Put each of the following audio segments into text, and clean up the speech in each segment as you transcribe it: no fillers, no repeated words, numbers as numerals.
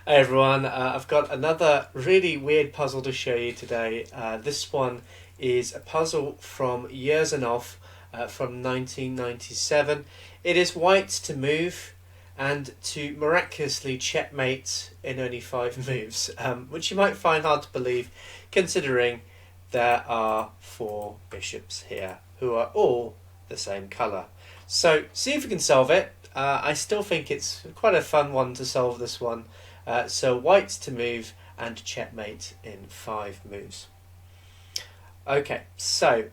Hey everyone, I've got another really weird puzzle to show you today. This one is a puzzle from Years and Off from 1997. It is white to move and to miraculously checkmate in only 5 moves, which you might find hard to believe considering there are 4 bishops here who are all the same colour. So, see if you can solve it. I still think it's quite a fun one to solve this one. So white to move and checkmate in 5 moves. Okay, so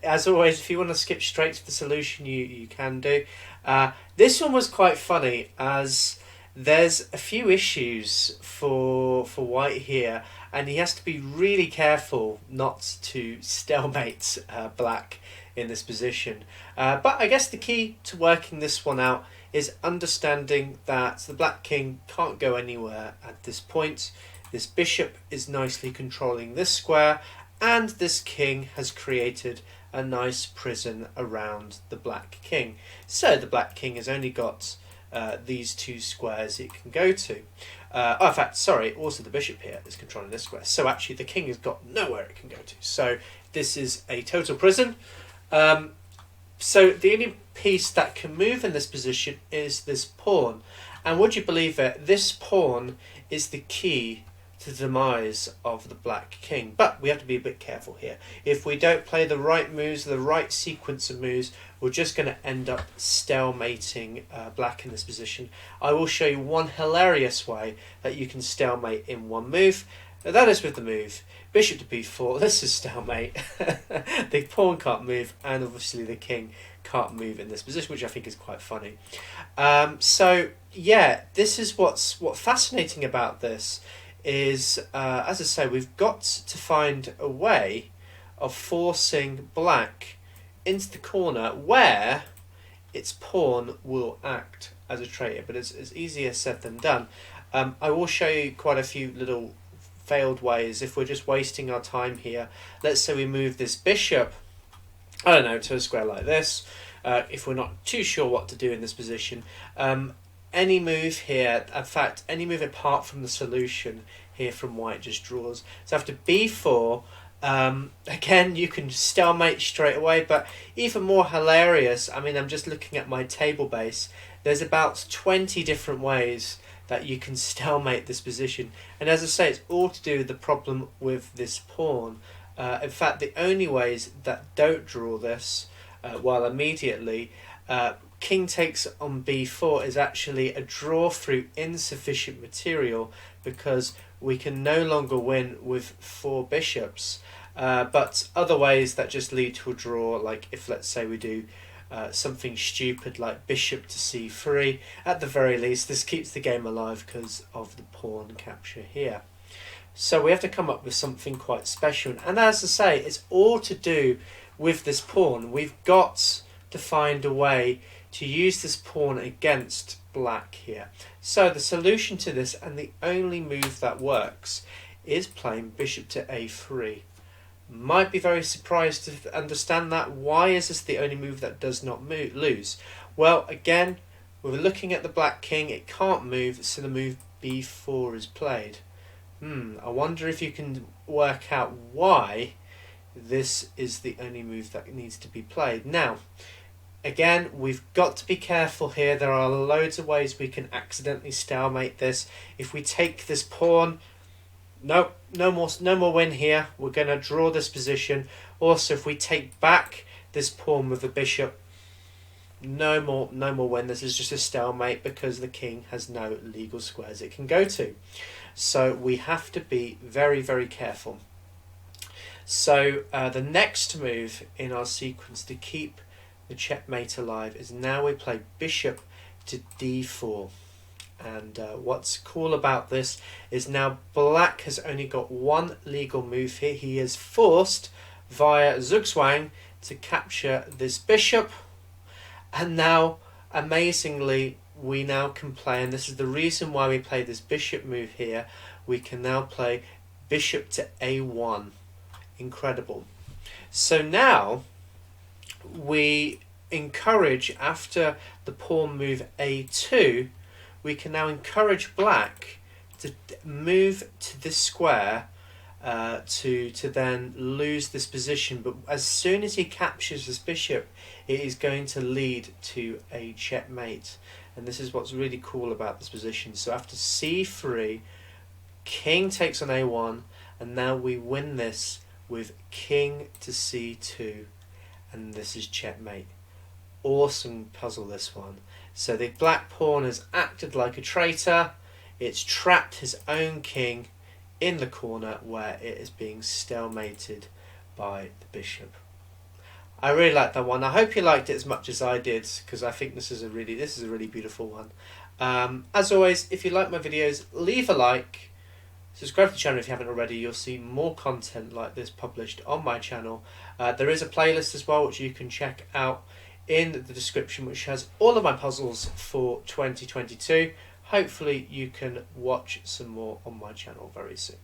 as always, if you want to skip straight to the solution, you can do. This one was quite funny as there's a few issues for white here, and he has to be really careful not to stalemate black in this position. But I guess the key to working this one out is understanding that the black king can't go anywhere at this point. This bishop is nicely controlling this square, and this king has created a nice prison around the black king. So the black king has only got these 2 squares it can go to. In fact, sorry, also the bishop here is controlling this square. So actually the king has got nowhere it can go to. So this is a total prison. So the only piece that can move in this position is this pawn. And would you believe it, this pawn is the key to the demise of the black king. But we have to be a bit careful here. If we don't play the right moves, the right sequence of moves, we're just going to end up stalemating black in this position. I will show you one hilarious way that you can stalemate in 1 move. That is with the move bishop to b4. This is stalemate. The pawn can't move, and obviously the king can't move in this position, which I think is quite funny. So yeah, this is what's fascinating about this is, as I say, we've got to find a way of forcing black into the corner where its pawn will act as a traitor, but it's easier said than done. I will show you quite a few little failed ways if we're just wasting our time here. Let's say we move this bishop, I don't know, to a square like this. If we're not too sure what to do in this position, any move here, in fact, any move apart from the solution here from white just draws. So after b4, again, you can stalemate straight away, but even more hilarious, I mean, I'm just looking at my table base, there's about 20 different ways that you can stalemate this position. And as I say, it's all to do with the problem with this pawn. In fact, the only ways that don't draw this, well, immediately, king takes on b4 is actually a draw through insufficient material because we can no longer win with 4 bishops. But other ways that just lead to a draw, like if let's say we do something stupid like bishop to c3, at the very least this keeps the game alive because of the pawn capture here. So we have to come up with something quite special, and as I say, it's all to do with this pawn. We've got to find a way to use this pawn against black here. So the solution to this, and the only move that works, is playing bishop to a3. Might be very surprised to understand that. Why is this the only move that does not lose? Well, again, we're looking at the black king. It can't move, so the move b4 is played. I wonder if you can work out why this is the only move that needs to be played. Now, again, we've got to be careful here. There are loads of ways we can accidentally stalemate this. If we take this pawn, no more win here. We're going to draw this position. Also, if we take back this pawn with the bishop, no more win. This is just a stalemate because the king has no legal squares it can go to. So we have to be very, very careful. So the next move in our sequence to keep the checkmate alive is now we play bishop to d4. And what's cool about this is now black has only got 1 legal move here. He is forced via Zugzwang to capture this bishop, and now amazingly we now can play, and this is the reason why we play this bishop move here, we can now play bishop to a1. Incredible. So now we encourage, after the pawn move a2, we can now encourage black to move to this square to then lose this position, but as soon as he captures this bishop, it is going to lead to a checkmate. And this is what's really cool about this position. So after c3, king takes on a1, and now we win this with king to c2, and this is checkmate. Awesome puzzle, this one. So the black pawn has acted like a traitor. It's trapped his own king in the corner where it is being stalemated by the bishop. I really like that one. I hope you liked it as much as I did, because I think this is a really beautiful one. As always, if you like my videos, leave a like, subscribe to the channel if you haven't already. You'll see more content like this published on my channel. There is a playlist as well which you can check out in the description, which has all of my puzzles for 2022. Hopefully you can watch some more on my channel very soon.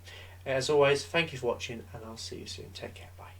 As always, thank you for watching, and I'll see you soon. Take care. Bye.